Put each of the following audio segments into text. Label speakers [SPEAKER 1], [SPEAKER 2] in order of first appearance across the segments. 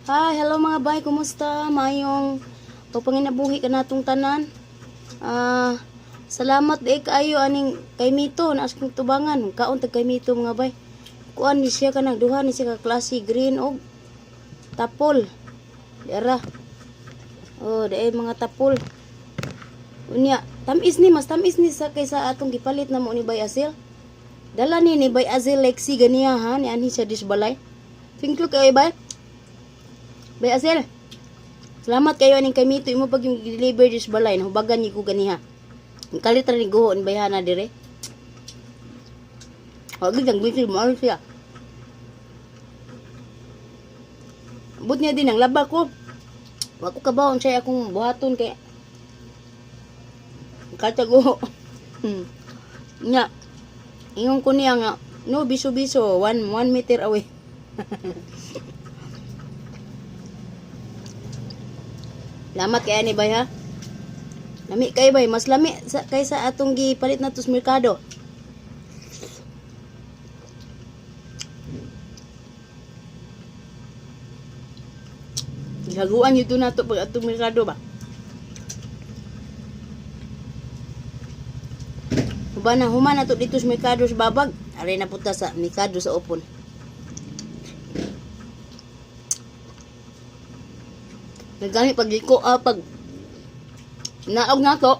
[SPEAKER 1] Hi, hello mga bay, kumusta? Mayong panginabuhi ka natong tanan. Salamat di kayo aning kay Mito na asking tubangan. Kaon tag kay Mito mga bay. Kuan ni siya kanang duha ni siya ka klase green og tapol. Dara. Oh, daay mga tapol. Unya, tamis ni mas tamis ni sa kaysa atong gipalit na mo ni Bay Azil. Dala ni Bay Azil Lexi ganiya ha, ni ani siya disbalay. Thank you kay Bay. Bay Azil, salamat kayo aning kay Mito imo pag yung deliver dis balay na hubagan ni ko ganiha. Ang kalit ra ni guho ni bayhana dire. Wag gyud bisil mo siya. But niya din ang laba ko. Wa ko kabawon siya akong buhaton kay katago. Nya. Ingon ko niya nga no biso-biso 1 meter away. Lamat kaya ni bay ha. Lami kay bay, mas lami kaysa atong gipalit na tos merkado. Gihaguan yun na ito pag atong merkado ba. Human na ito dito sa merkado sa babag. Aray na puta sa merkado sa upon. Nagani pag liko pag naog na to.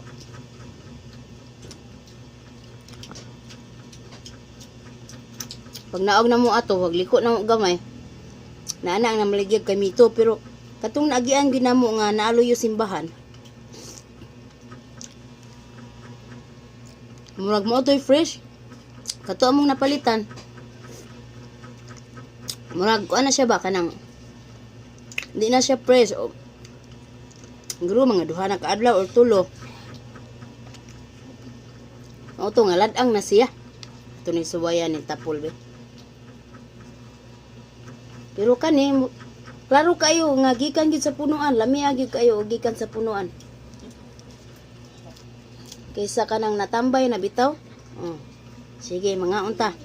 [SPEAKER 1] Pag naog na mo ato, wag liko na mo gamay. Naana ang namaligyan kay Mito pero katong naagian ginamo nga naaloy yung simbahan. Murag mo to'y fresh. Kato among napalitan. Murag ko na siya ba kanang hindi na siya fresh. Guru mga duha na kaadlaw or tulo. O to nga ladang na siya. Ito ni suwayan ni tapol be. Pero kani klaro kayo nga gikan gyud sa punuan, lami gyud kayo gikan sa punuan. Kaysa kanang natambay na bitaw. Sige mga unta.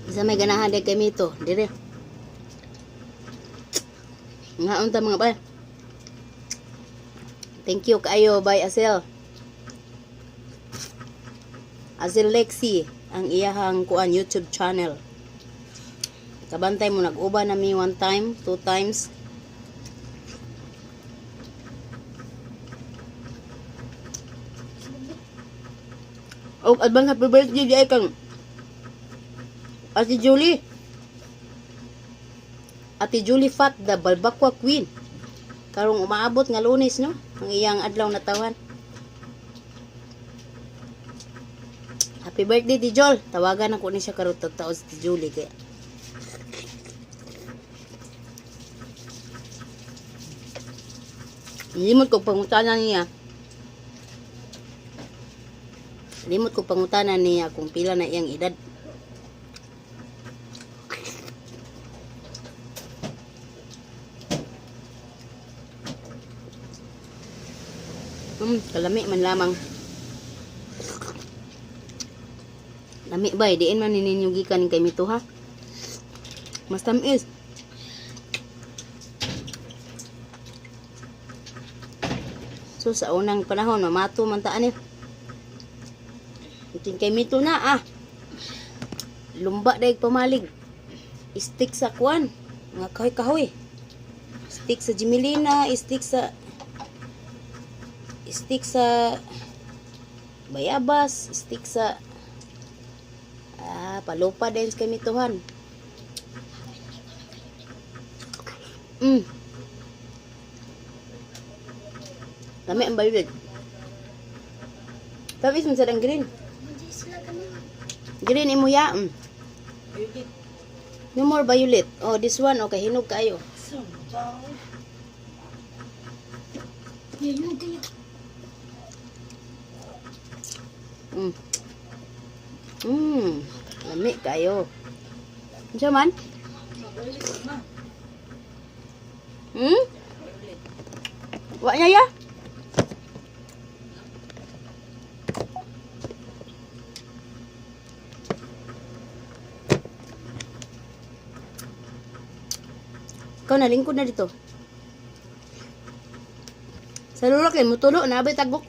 [SPEAKER 1] Isa may ganahan de kay Mito, dire. Nga unta mga bay. Thank you kaayo Bay Azil. Azil Lexi ang iyahang kuan YouTube channel. Kabantay mo nag-uba na mi 1 time, 2 times. Og advance happy birthday di ay kang Ate Julie. Ate Julie Fat, the Balbakwa Queen. Karong umaabot nga Lunes, no? Ang iyang adlaw na tawan. Happy birthday, Ti Jol. Tawagan ako ni siya karong tagtao si Ate Julie. Kaya. Limot ko pangutanan niya. Limot ko pangutanan niya kung pila na iyang edad. Kalami man lamang. Lami ba, diin man ninyo gikan kay Mito ha. Mas tamis. So sa unang panahon, mamato man taan eh. Iting kay Mito na lumba daig pamalig. Stick sa kuan, mga kahoy-kahoy. Stick sa Jimelina, stick sa bayabas, stick sa palupa din kay Mituhan. Lami ang violet. Tapos mo sa green. Green imo ya. No more violet. Oh, this one okay, hinog kayo. Hinog kayo. Lami kayo. Ano man? Wa niya ya. Ikaw na, lingkod na dito. Sa lulok eh, mutulo, nabay tagok.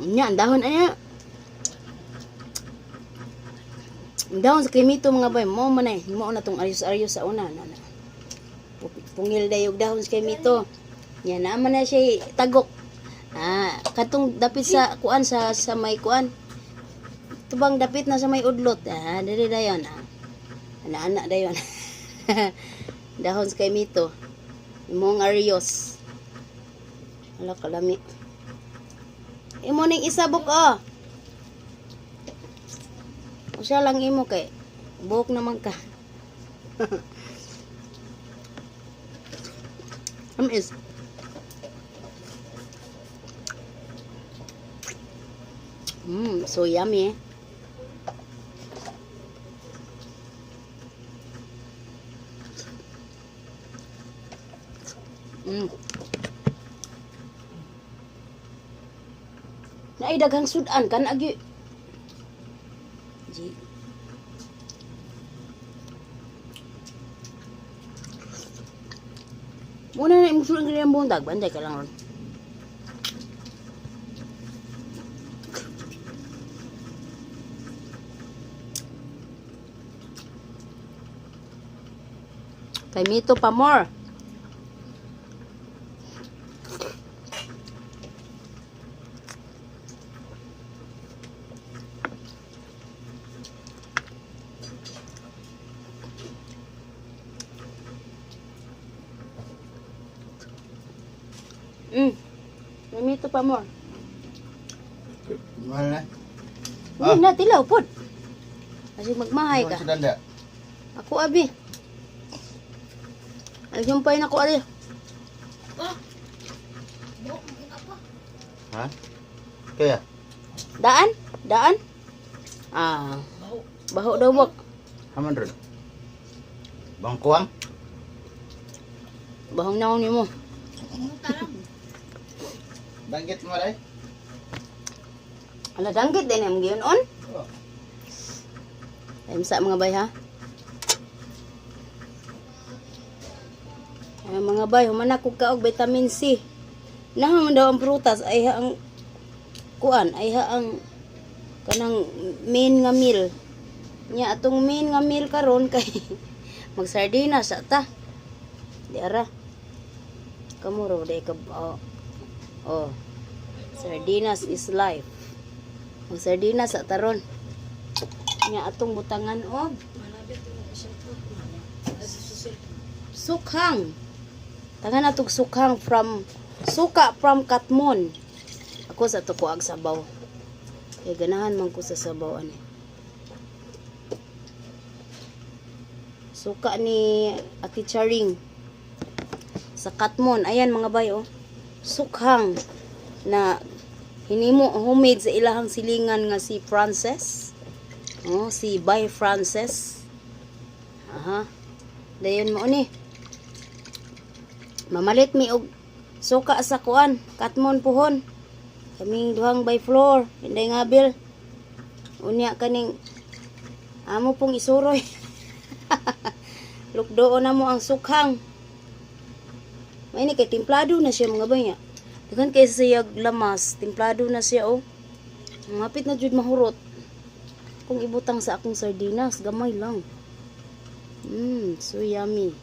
[SPEAKER 1] Nya, ang dahon, anya. Ang dahon sa krimito mga bay, mo man eh. Mo na tong ayos-ayos sa una. Pungil dayog dahon sa krimito. Yan, naman na siya tagok. Katong dapit sa kuan, sa may kuan. Tubang dapit na sa may udlot. Dali dayon. Anak-anak dayon. Dahon sa krimito. Imong arios. Ala kalami. Imo ning isabok O siya lang imo kay buhok naman ka. Is so yummy. Naay daghang sudan kan agi. Ji. Muna na imong sudan kaya buntag, banday ka lang ron. Kay mito pa more. Mito pa more.
[SPEAKER 2] Mahal na.
[SPEAKER 1] Hindi na, tilaw po. Kasi magmahay ka. Ako abi. Ay, sumpay na ko ali.
[SPEAKER 2] Ha? Kaya?
[SPEAKER 1] Daan? Daan? Baho daw bok.
[SPEAKER 2] Haman ron. Bangkuang?
[SPEAKER 1] Bahong naong ni mo.
[SPEAKER 2] Danggit mo rin?
[SPEAKER 1] Ala, danggit din ang giyon on. Time sa mga bay ha. Ay, mga bay, humanak ko kaog vitamin C. Nahaman daw ang prutas ay ang kuan, ay ang kanang main nga meal. Nya atong main nga meal karon kay magsardinas sa ta. Di ara. Kamuro day ka sardinas is life. Magsardinas sa taron. Nya atong butangan og sukhang. Tangan atong sukhang suka from Katmon. Ako sa to kuag sabaw. Kay ganahan man ko sa sabaw ani. Suka ni Ati Charing sa Katmon. Ayan mga bay sukhang na hinimo homemade sa ilahang silingan nga si Frances. Si Bay Frances. Dayon mo ni. Mamalit mi og suka sa kuan, Katmon puhon. Kaming duhang by floor, hinday nga bil. Unya kaning amo pong isuroy. Lukdoon na mo ang sukhang. May ni kay timplado na siya mga bay niya. Dagan kay siya lamas, timplado na siya Mapit na jud mahurot. Kung ibutang sa akong sardinas, gamay lang. So yummy.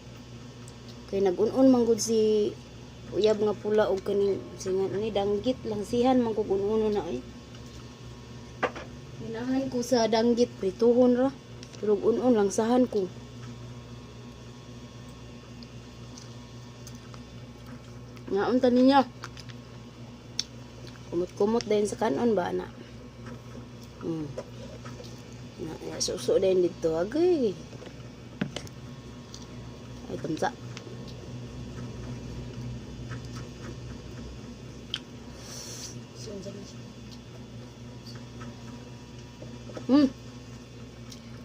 [SPEAKER 1] Kay nag-un-un man gud si uyab nga pula og kaning singan ani danggit lang sihan man ko un-uno na Minahan ko sa danggit prituhon ra. Pero un-un lang sahan ko. Nga unta niya. Kumot-kumot din sa kanon ba na. Suso din dito agay. Ay kamsa.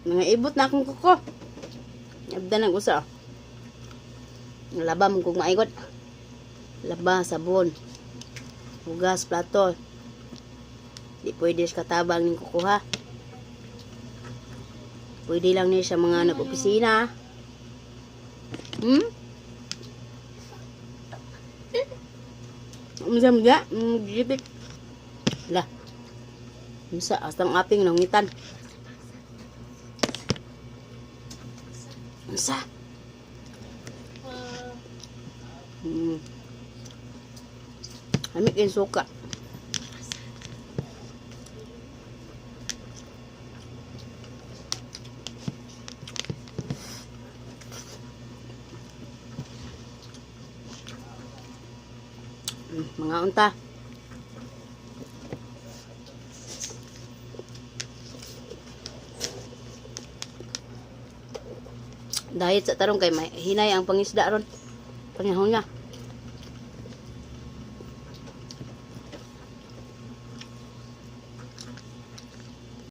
[SPEAKER 1] Mga ibot na akong kuko. Nabdan ng usa. Laba mo kung maigot. Laba, sabon. Hugas, plato. Di pwede sa katabang ning kukuha. Pwede lang niya sa mga nag-opisina. Mga gitik. Lah. Misa, astang aping nangitan. Misa. Amik yung suka. Mga unta. Dahil sa tarong kay may hinay ang pangisda ron. Panahon nga.